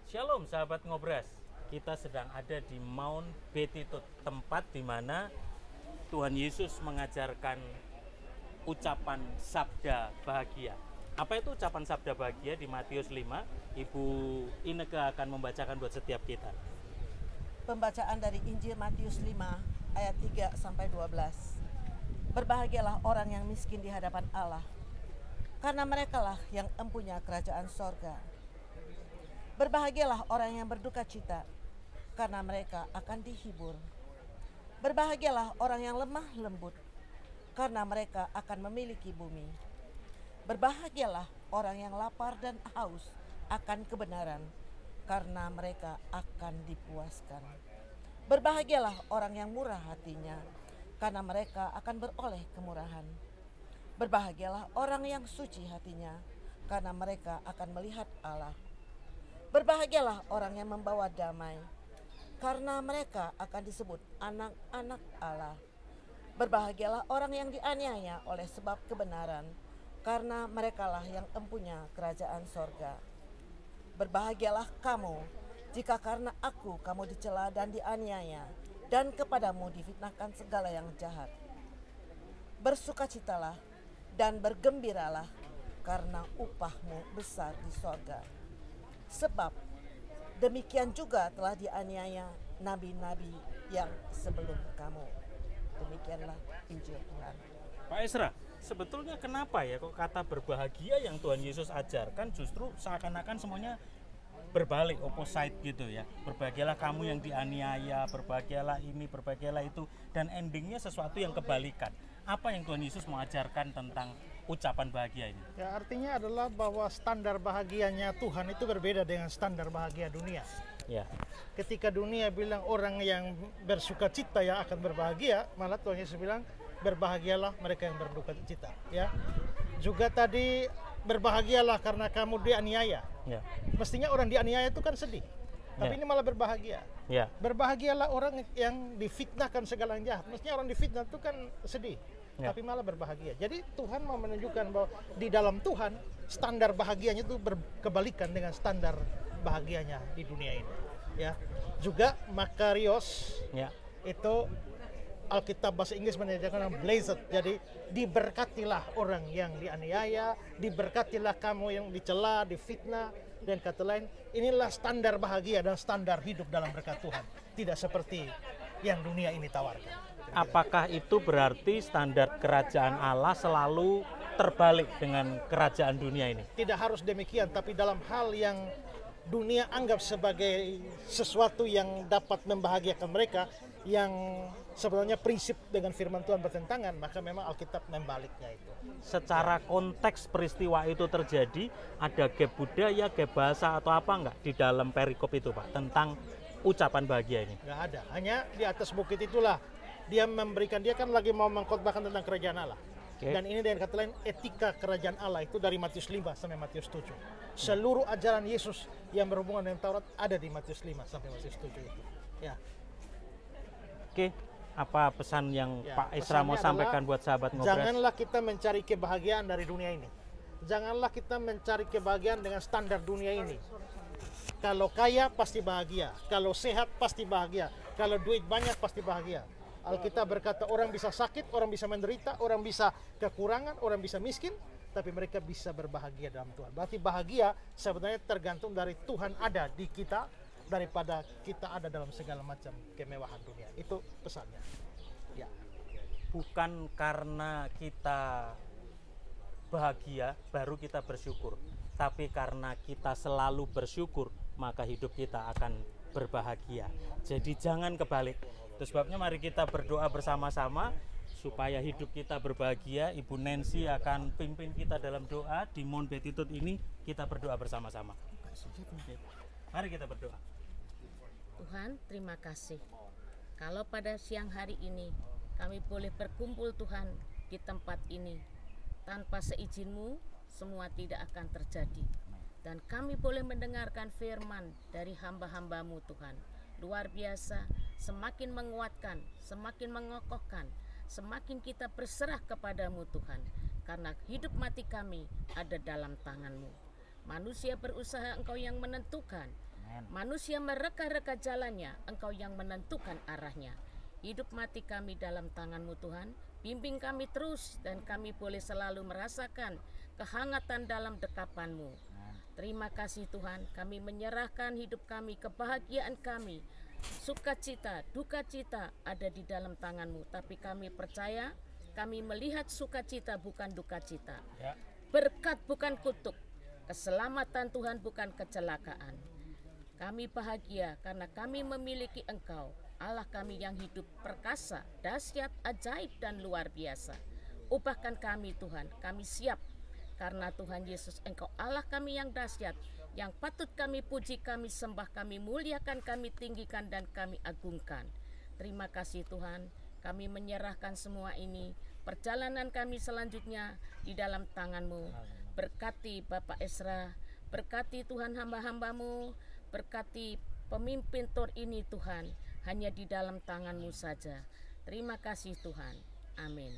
Shalom sahabat Ngobras, kita sedang ada di Mount Betitut, tempat di mana Tuhan Yesus mengajarkan ucapan sabda bahagia. Apa itu ucapan sabda bahagia di Matius 5? Ibu Ineke akan membacakan buat setiap kita. Pembacaan dari Injil Matius 5 ayat 3 sampai 12. Berbahagialah orang yang miskin di hadapan Allah, karena merekalah yang empunya kerajaan sorga. Berbahagialah orang yang berduka cita, karena mereka akan dihibur. Berbahagialah orang yang lemah lembut, karena mereka akan memiliki bumi. Berbahagialah orang yang lapar dan haus akan kebenaran, karena mereka akan dipuaskan. Berbahagialah orang yang murah hatinya, karena mereka akan beroleh kemurahan. Berbahagialah orang yang suci hatinya, karena mereka akan melihat Allah. Berbahagialah orang yang membawa damai, karena mereka akan disebut anak-anak Allah. Berbahagialah orang yang dianiaya oleh sebab kebenaran, karena merekalah yang empunya kerajaan sorga. Berbahagialah kamu, jika karena aku kamu dicela dan dianiaya, dan kepadamu difitnahkan segala yang jahat. Bersukacitalah dan bergembiralah, karena upahmu besar di sorga. Sebab demikian juga telah dianiaya nabi-nabi yang sebelum kamu. Demikianlah Injil Tuhan. Pak Esra, sebetulnya kenapa ya kok kata berbahagia yang Tuhan Yesus ajarkan justru seakan-akan semuanya berbalik, opposite gitu ya. Berbahagialah kamu yang dianiaya, berbahagialah ini, berbahagialah itu, dan endingnya sesuatu yang kebalikan. Apa yang Tuhan Yesus mau ajarkan tentang ucapan bahagia ini? Ya, artinya adalah bahwa standar bahagianya Tuhan itu berbeda dengan standar bahagia dunia. Ya. Ketika dunia bilang orang yang bersuka cita yang akan berbahagia, malah Tuhan Yesus bilang berbahagialah mereka yang berduka cita. Ya. Juga tadi berbahagialah karena kamu dianiaya. Ya. Mestinya orang dianiaya itu kan sedih. Tapi ini malah berbahagia. Ya. Berbahagialah orang yang difitnahkan segala yang jahat. Mestinya orang difitnah itu kan sedih. Ya. Tapi malah berbahagia. Jadi Tuhan mau menunjukkan bahwa di dalam Tuhan standar bahagianya itu berkebalikan dengan standar bahagianya di dunia ini. Ya, juga Makarios itu Alkitab bahasa Inggris menyatakan blessed. Jadi diberkatilah orang yang dianiaya, diberkatilah kamu yang dicela, difitnah, dan kata lain. Inilah standar bahagia dan standar hidup dalam berkat Tuhan. Tidak seperti yang dunia ini tawarkan. Apakah itu berarti standar kerajaan Allah selalu terbalik dengan kerajaan dunia ini? Tidak harus demikian, tapi dalam hal yang dunia anggap sebagai sesuatu yang dapat membahagiakan mereka, yang sebenarnya prinsip dengan firman Tuhan bertentangan, maka memang Alkitab membaliknya itu. Secara konteks peristiwa itu terjadi, ada gap budaya, gap bahasa atau apa enggak di dalam perikop itu Pak, tentang ucapan bahagia ini? Nggak ada, hanya di atas bukit itulah dia memberikan, dia kan lagi mau mengkhotbahkan tentang kerajaan Allah. Okay. Dan ini dengan kata lain etika kerajaan Allah itu dari Matius 5 sampai Matius 7. Seluruh ajaran Yesus yang berhubungan dengan Taurat ada di Matius 5 sampai Matius 7 itu. Ya. Oke, apa pesan yang Pak Esra mau sampaikan buat sahabat Ngobras? Janganlah kita mencari kebahagiaan dari dunia ini. Janganlah kita mencari kebahagiaan dengan standar dunia ini. Kalau kaya pasti bahagia, kalau sehat pasti bahagia, kalau duit banyak pasti bahagia. Alkitab berkata orang bisa sakit, orang bisa menderita, orang bisa kekurangan, orang bisa miskin, tapi mereka bisa berbahagia dalam Tuhan. Berarti bahagia sebenarnya tergantung dari Tuhan ada di kita daripada kita ada dalam segala macam kemewahan dunia. Itu pesannya. Ya. Bukan karena kita bahagia baru kita bersyukur, tapi karena kita selalu bersyukur maka hidup kita akan berbahagia. Jadi jangan kebalik. Itu sebabnya mari kita berdoa bersama-sama supaya hidup kita berbahagia. Ibu Nancy akan pimpin kita dalam doa di Mount Betitut ini. Kita berdoa bersama-sama. Mari kita berdoa. Tuhan, terima kasih. Kalau pada siang hari ini kami boleh berkumpul Tuhan di tempat ini, tanpa seizin-Mu semua tidak akan terjadi. Dan kami boleh mendengarkan firman dari hamba-hamba-Mu Tuhan. Luar biasa, semakin menguatkan, semakin mengokohkan, semakin kita berserah kepadamu Tuhan. Karena hidup mati kami ada dalam tangan-Mu. Manusia berusaha, Engkau yang menentukan. Manusia mereka-reka jalannya, Engkau yang menentukan arahnya. Hidup mati kami dalam tangan-Mu Tuhan. Bimbing kami terus dan kami boleh selalu merasakan kehangatan dalam dekapan-Mu. Terima kasih Tuhan, kami menyerahkan hidup kami, kebahagiaan kami, sukacita, duka cita ada di dalam tangan-Mu. Tapi kami percaya, kami melihat sukacita bukan duka cita. Berkat bukan kutuk, keselamatan Tuhan bukan kecelakaan. Kami bahagia karena kami memiliki Engkau, Allah kami yang hidup, perkasa, dahsyat, ajaib dan luar biasa. Ubahkan kami Tuhan, kami siap. Karena Tuhan Yesus, Engkau Allah kami yang dahsyat, yang patut kami puji, kami sembah, kami muliakan, kami tinggikan dan kami agungkan. Terima kasih Tuhan, kami menyerahkan semua ini, perjalanan kami selanjutnya di dalam tangan-Mu. Berkati Bapak Ezra, berkati Tuhan hamba-hamba-Mu, berkati pemimpin TOR ini Tuhan, hanya di dalam tangan-Mu saja. Terima kasih Tuhan. Amin.